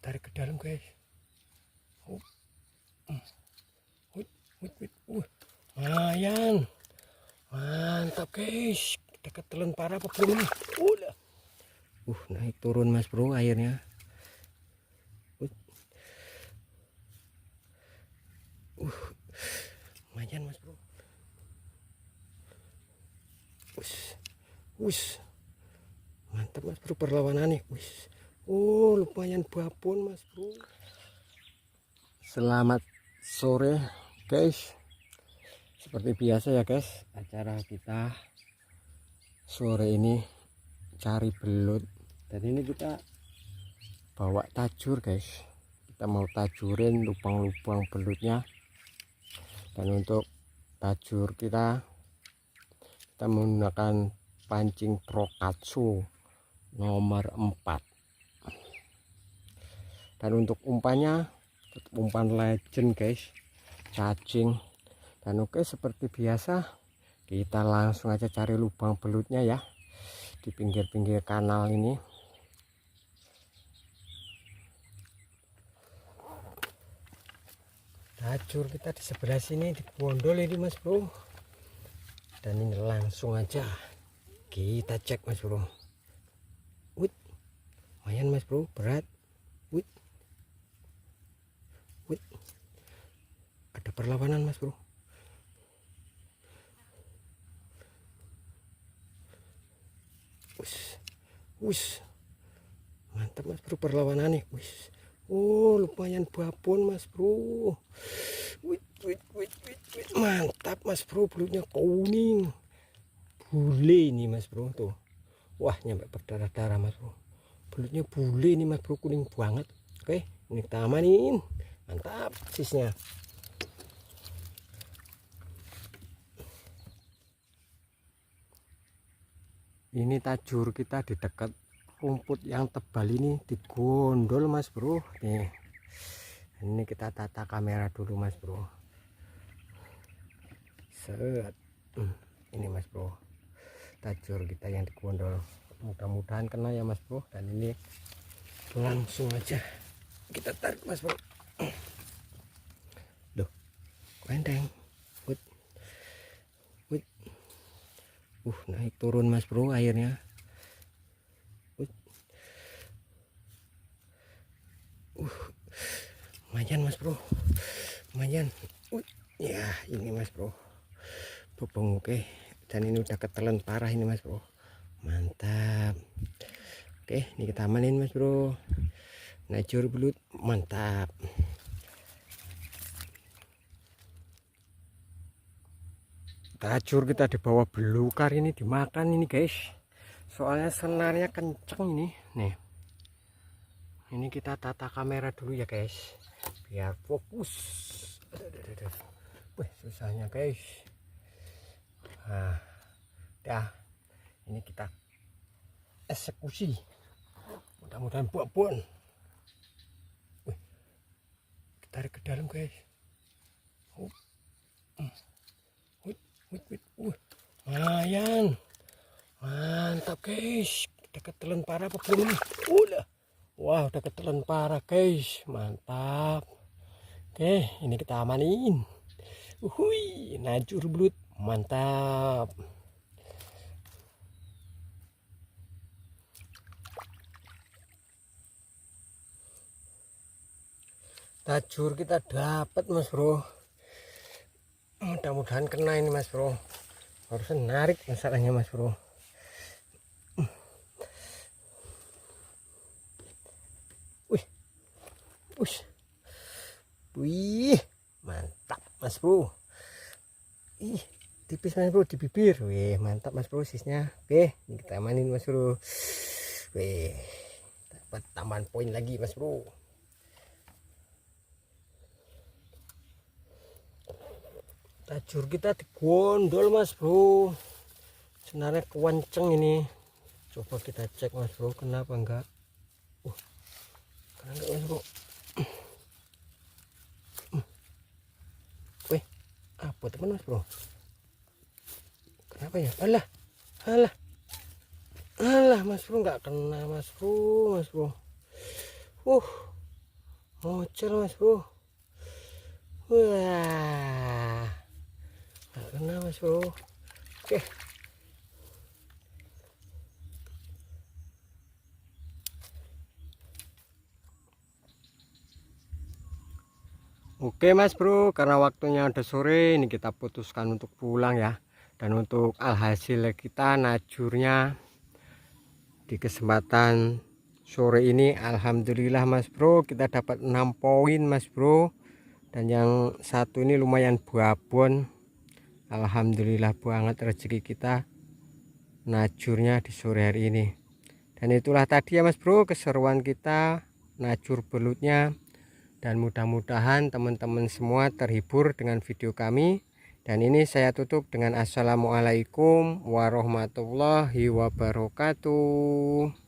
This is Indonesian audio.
tarik ke dalam guys. Lumayan mantap guys, kita ketelan parah apa belum nih? Naik turun mas bro airnya. Lumayan mas bro. Mantap mas bro perlawanannya. Lumayan babon mas bro. Selamat sore guys. Seperti biasa ya guys, acara kita sore ini cari belut. Dan ini kita bawa tajur guys. Kita mau tajurin lubang-lubang belutnya. Dan untuk tajur kita menggunakan pancing Trokatsu nomor 4. Dan untuk umpannya umpan legend guys, cacing. Dan oke, seperti biasa kita langsung aja cari lubang belutnya ya di pinggir-pinggir kanal ini. Tajur kita di sebelah sini di bondol ini mas bro. Dan ini langsung aja kita cek mas bro. Lumayan mas bro, berat. Ada perlawanan mas bro. Mantap mas bro perlawanannya. Lumayan babon mas bro. Mantap mas bro, belutnya kuning. Bule ini mas bro tuh. Wah, nyampe berdarah-darah mas bro. Belutnya bule ini mas bro, kuning banget. Oke, ini kita amanin. Mantap sisnya. Ini tajur kita di dekat rumput yang tebal ini digondol mas bro. Nih, ini kita tata kamera dulu mas bro. Set. Ini mas bro, tajur kita yang digondol. Mudah-mudahan kena ya mas bro. Dan ini langsung aja kita tarik mas bro. Loh, kendeng. Naik turun mas bro airnya. Lumayan mas bro, lumayan. Ya ini mas bro, bobong oke. Dan ini udah ketelan parah ini mas bro. Mantap. Oke, ini kita amanin mas bro. Najur belut mantap. Tajur kita di bawah belukar ini dimakan ini guys. Soalnya senarnya kenceng ini. Nih, ini kita tata kamera dulu ya guys, biar fokus. Susahnya guys. Nah, dah, ini kita eksekusi. Mudah-mudahan babon. Kita tarik ke dalam guys. Lumayan mantap guys, kita ketelan parah apa belum nih? Wah, udah ketelan parah guys, mantap. Oke, ini kita amanin. Najur belut mantap. Tajur kita dapat mas bro. Mudah-mudahan kena ini mas bro. Harusnya narik masalahnya mas bro. Wih, mantap mas bro. Tipis mas bro di bibir. Wih, mantap mas bro sisnya. Oke, ini kita amanin mas bro. Wih, dapat tambahan poin lagi mas bro. Tajur kita digondol mas bro. Senarnya kewanceng ini. Coba kita cek mas bro, kenapa enggak? Kena enggak mas bro? Apa teman mas bro? Kenapa ya? Alah mas bro, nggak kena mas bro. ngocel mas bro. Wah, nggak kena mas bro. Oke. Oke mas bro, karena waktunya udah sore, ini kita putuskan untuk pulang ya. Dan untuk alhasil kita najurnya di kesempatan sore ini, alhamdulillah mas bro, kita dapat 6 poin mas bro. Dan yang satu ini lumayan babon. Alhamdulillah banget rezeki kita najurnya di sore hari ini. Dan itulah tadi ya mas bro, keseruan kita najur belutnya. Dan mudah-mudahan teman-teman semua terhibur dengan video kami. Dan ini saya tutup dengan assalamualaikum warahmatullahi wabarakatuh.